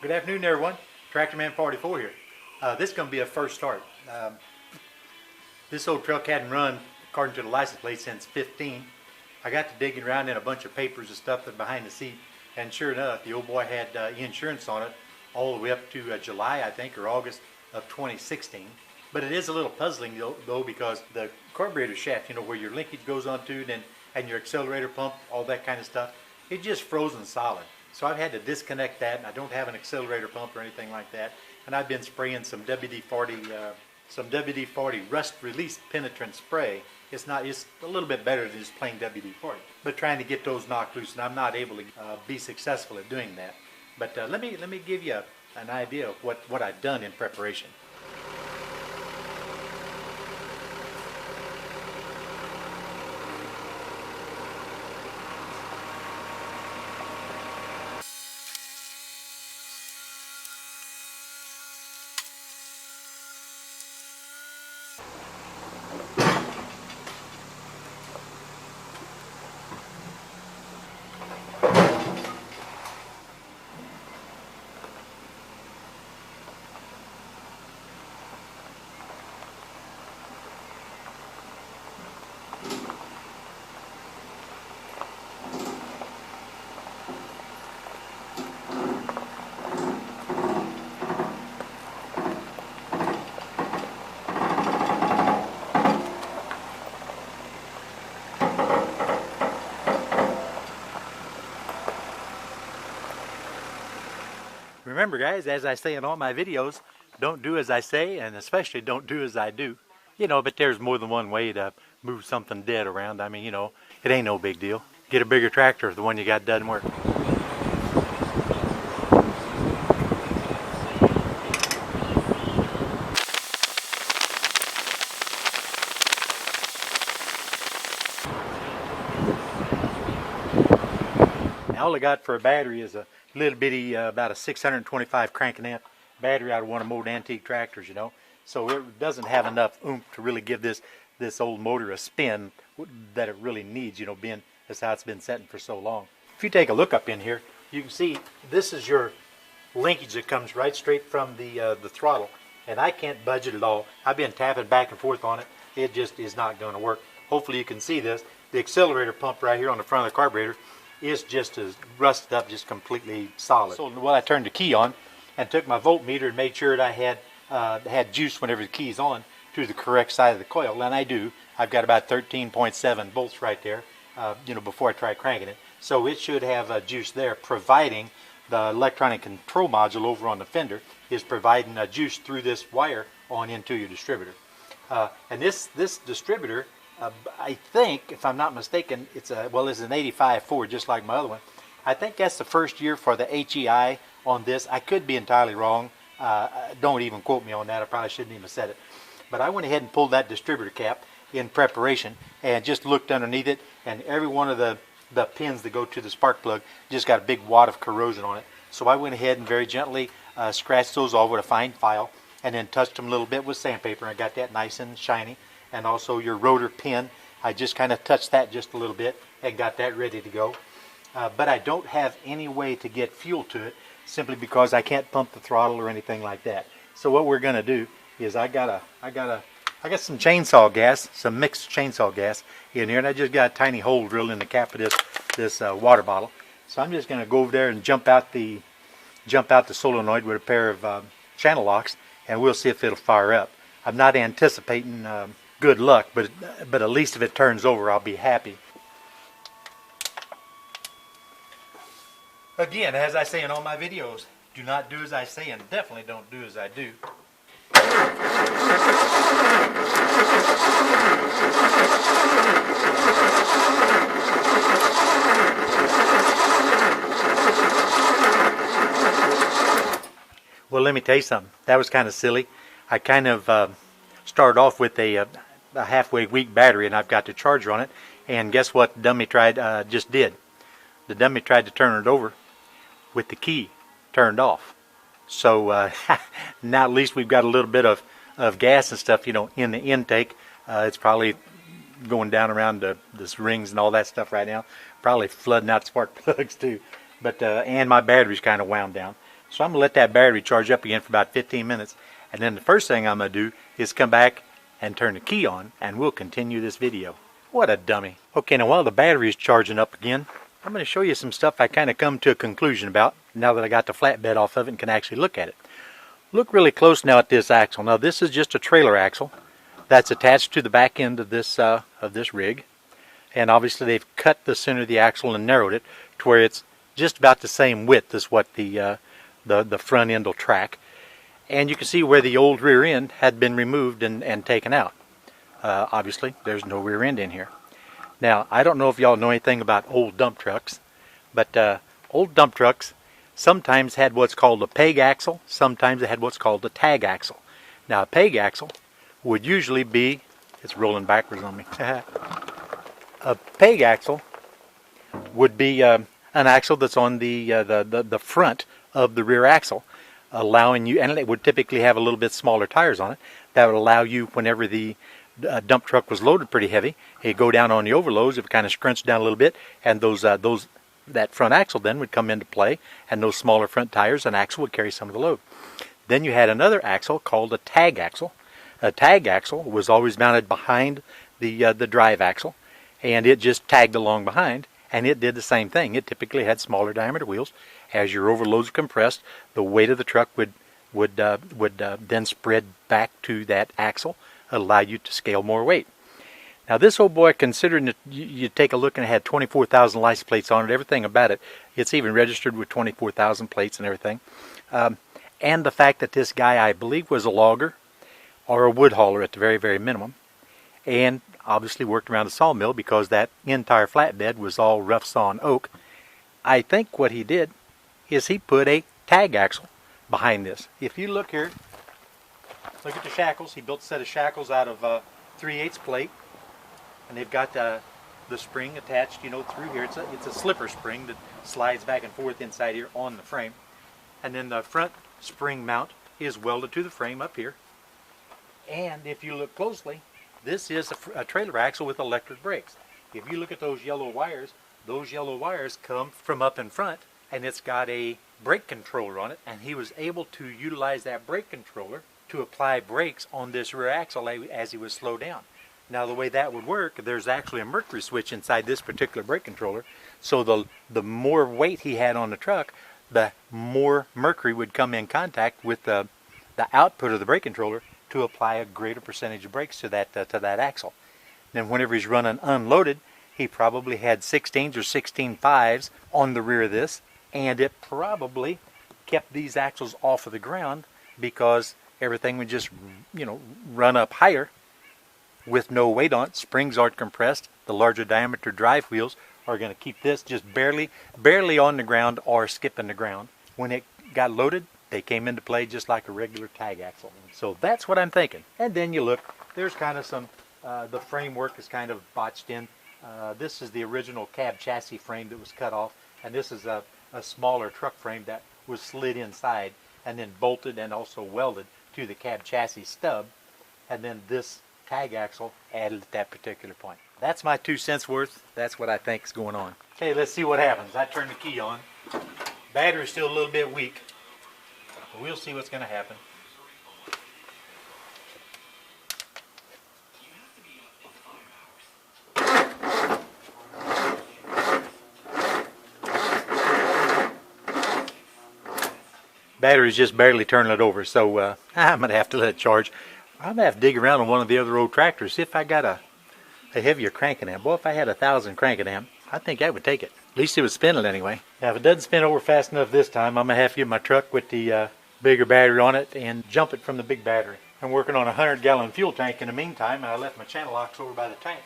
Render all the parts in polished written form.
Good afternoon, everyone. Tractorman 44 here. This is going to be a first start. This old truck hadn't run according to the license plate since 15. I got to digging around in a bunch of papers and stuff that behind the seat, and sure enough, the old boy had insurance on it all the way up to July, I think, or August of 2016. But it is a little puzzling though, because the carburetor shaft, you know, where your linkage goes onto, and your accelerator pump, all that kind of stuff, it's just frozen solid. So I've had to disconnect that, and I don't have an accelerator pump or anything like that. And I've been spraying some WD-40 rust release penetrant spray. It's a little bit better than just plain WD-40. But trying to get those knocked loose, and I'm not able to be successful at doing that. But let me give you an idea of what I've done in preparation. Remember, guys, as I say in all my videos, don't do as I say, and especially don't do as I do. You know, but there's more than one way to move something dead around. I mean, you know, it ain't no big deal. Get a bigger tractor if the one you got doesn't work. Now, all I got for a battery is a little bitty, about a 625 cranking amp battery out of one of them old antique tractors, you know. So it doesn't have enough oomph to really give this old motor a spin that it really needs, you know, being that's how it's been setting for so long. If you take a look up in here, you can see this is your linkage that comes right straight from the throttle, and I can't budge it at all. I've been tapping back and forth on it. It just is not going to work. Hopefully you can see this. The accelerator pump right here on the front of the carburetor is just as rusted up, just completely solid. So well, I turned the key on and took my voltmeter and made sure that I had juice whenever the key's on to the correct side of the coil, and I do. I've got about 13.7 volts right there, you know, before I try cranking it. So it should have juice there, providing the electronic control module over on the fender is providing juice through this wire on into your distributor. And this distributor, I think, if I'm not mistaken, it's an 85 Ford, just like my other one. I think that's the first year for the HEI on this. I could be entirely wrong. Don't even quote me on that. I probably shouldn't even have said it. But I went ahead and pulled that distributor cap in preparation and just looked underneath it, and every one of the pins that go to the spark plug just got a big wad of corrosion on it. So I went ahead and very gently scratched those off with a fine file, and then touched them a little bit with sandpaper. I got that nice and shiny. And also your rotor pin, I just kind of touched that just a little bit and got that ready to go. But I don't have any way to get fuel to it, simply because I can't pump the throttle or anything like that. So what we're going to do is I got some chainsaw gas, some mixed chainsaw gas in here, and I just got a tiny hole drilled in the cap of this water bottle. So I'm just going to go over there and jump out the solenoid with a pair of channel locks, and we'll see if it'll fire up. I'm not anticipating good luck, but at least if it turns over, I'll be happy. Again, as I say in all my videos, do not do as I say, and definitely don't do as I do. Well, let me tell you something. That was kind of silly. I kind of started off with a halfway weak battery, and I've got the charger on it, and guess what the dummy just did? The dummy tried to turn it over with the key turned off. So now at least we've got a little bit of gas and stuff, you know, in the intake. It's probably going down around the rings and all that stuff right now, probably flooding out spark plugs too. But and my battery's kind of wound down. So I'm going to let that battery charge up again for about 15 minutes. And then the first thing I'm going to do is come back and turn the key on, and we'll continue this video. What a dummy. Okay, now while the battery is charging up again, I'm going to show you some stuff I kind of come to a conclusion about now that I got the flatbed off of it and can actually look at it. Look really close now at this axle. Now this is just a trailer axle that's attached to the back end of this rig. And obviously they've cut the center of the axle and narrowed it to where it's just about the same width as what the front end will track. And you can see where the old rear end had been removed and taken out. Obviously, there's no rear end in here. Now, I don't know if y'all know anything about old dump trucks, but old dump trucks sometimes had what's called a peg axle, sometimes they had what's called a tag axle. Now, a peg axle would usually be, it's rolling backwards on me, a peg axle would be an axle that's on the front of the rear axle, allowing you, and it would typically have a little bit smaller tires on it, that would allow you, whenever the dump truck was loaded pretty heavy, it'd go down on the overloads, it would kind of scrunch down a little bit, and that front axle then would come into play, and those smaller front tires and axle would carry some of the load. Then you had another axle called a tag axle. A tag axle was always mounted behind the drive axle, and it just tagged along behind, and it did the same thing. It typically had smaller diameter wheels. As your overloads compressed, the weight of the truck would then spread back to that axle, allow you to scale more weight. Now this old boy, considering that you take a look and it had 24,000 license plates on it, everything about it, it's even registered with 24,000 plates and everything. And the fact that this guy, I believe, was a logger or a wood hauler at the very, very minimum, and obviously worked around a sawmill because that entire flatbed was all rough sawn oak. I think what he did is he put a tag axle behind this. If you look here, look at the shackles. He built a set of shackles out of 3/8 plate, and they've got the spring attached, you know, through here. It's a slipper spring that slides back and forth inside here on the frame, and then the front spring mount is welded to the frame up here. And if you look closely, this is a trailer axle with electric brakes. If you look at those yellow wires come from up in front, and it's got a brake controller on it, and he was able to utilize that brake controller to apply brakes on this rear axle as he was slowed down. Now the way that would work, there's actually a mercury switch inside this particular brake controller, so the more weight he had on the truck, the more mercury would come in contact with the output of the brake controller to apply a greater percentage of brakes to that axle. Then whenever he's running unloaded, he probably had 16s or 16.5s on the rear of this, and it probably kept these axles off of the ground because everything would just, you know, run up higher with no weight on it. Springs aren't compressed. The larger diameter drive wheels are going to keep this just barely on the ground or skipping the ground. When it got loaded, they came into play just like a regular tag axle. So that's what I'm thinking. And then you look, there's kind of some, the framework is kind of botched in. This is the original cab chassis frame that was cut off, and this is a smaller truck frame that was slid inside and then bolted and also welded to the cab chassis stub, and then this tag axle added at that particular point. That's my 2 cents worth. That's what I think is going on. Okay, let's see what happens. I turn the key on. Battery's still a little bit weak, but we'll see what's going to happen. Battery's just barely turning it over, so I'm going to have to let it charge. I'm going to have to dig around on one of the other old tractors, see if I got a heavier cranking amp. Boy, if I had 1,000 cranking amp, I think that would take it. At least it would spin it anyway. Now, if it doesn't spin over fast enough this time, I'm going to have to get my truck with the bigger battery on it and jump it from the big battery. I'm working on a 100-gallon fuel tank in the meantime, and I left my channel locks over by the tank.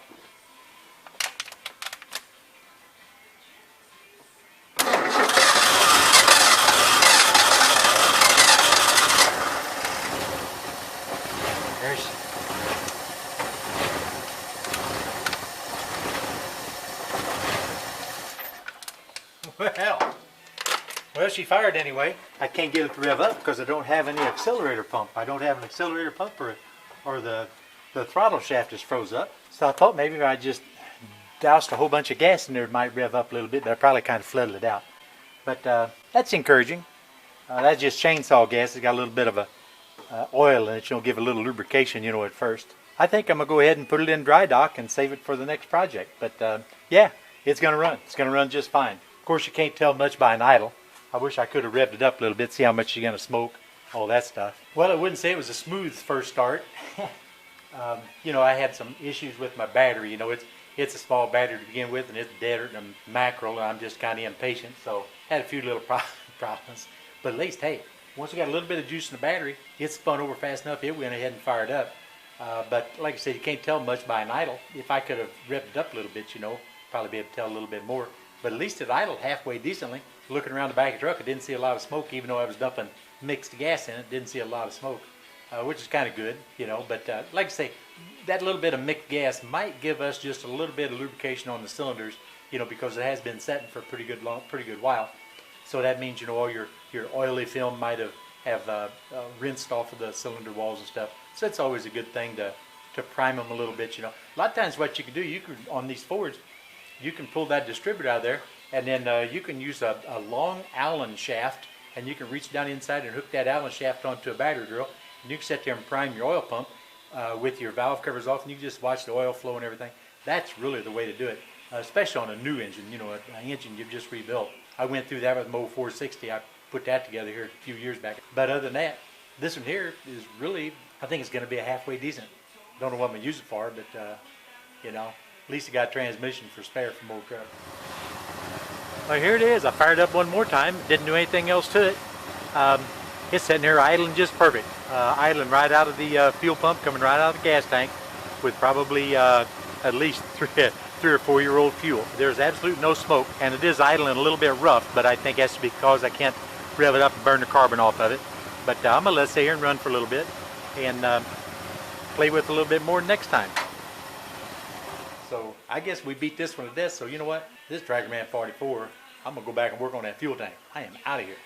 Well, she fired anyway. I can't get it to rev up because I don't have any accelerator pump. I don't have an accelerator pump, or the throttle shaft is froze up. So I thought maybe if I just doused a whole bunch of gas in there, it might rev up a little bit, but I probably kind of flooded it out. But that's encouraging. That's just chainsaw gas. It's got a little bit of a oil in it. You'll give a little lubrication, at first. I think I'm going to go ahead and put it in dry dock and save it for the next project. But yeah, it's going to run. It's going to run just fine. Of course, you can't tell much by an idle. I wish I could have revved it up a little bit, see how much you're going to smoke, all that stuff. Well, I wouldn't say it was a smooth first start. I had some issues with my battery. It's a small battery to begin with, and it's deader than a mackerel, and I'm just kind of impatient, so had a few little problems. But at least, hey, once we got a little bit of juice in the battery, it spun over fast enough, it went ahead and fired up. But like I said, you can't tell much by an idle. If I could have revved it up a little bit, probably be able to tell a little bit more. But at least it idled halfway decently. Looking around the back of the truck, I didn't see a lot of smoke, even though I was dumping mixed gas in it. Didn't see a lot of smoke, which is kind of good, But like I say, that little bit of mixed gas might give us just a little bit of lubrication on the cylinders, because it has been setting for a pretty good while. So that means, all your oily film might have rinsed off of the cylinder walls and stuff. So it's always a good thing to prime them a little bit, A lot of times what you can do, on these Fords, you can pull that distributor out of there, and then you can use a long Allen shaft, and you can reach down inside and hook that Allen shaft onto a battery drill, and you can sit there and prime your oil pump with your valve covers off, and you can just watch the oil flow and everything. That's really the way to do it, especially on a new engine, an engine you've just rebuilt. I went through that with my 460. I put that together here a few years back. But other than that, this one here is really, I think it's going to be a halfway decent. Don't know what I'm going to use it for, but, at least I got transmission for spare from old truck. Well, here it is. I fired up one more time. Didn't do anything else to it. It's sitting there idling just perfect. Idling right out of the fuel pump, coming right out of the gas tank with probably at least 3 or 4 year old fuel. There's absolutely no smoke, and it is idling a little bit rough, but I think that's because I can't rev it up and burn the carbon off of it. But I'm going to let it sit here and run for a little bit and play with it a little bit more next time. So I guess we beat this one to death, so you know what? This Tractor Man 44, I'm going to go back and work on that fuel tank. I am out of here.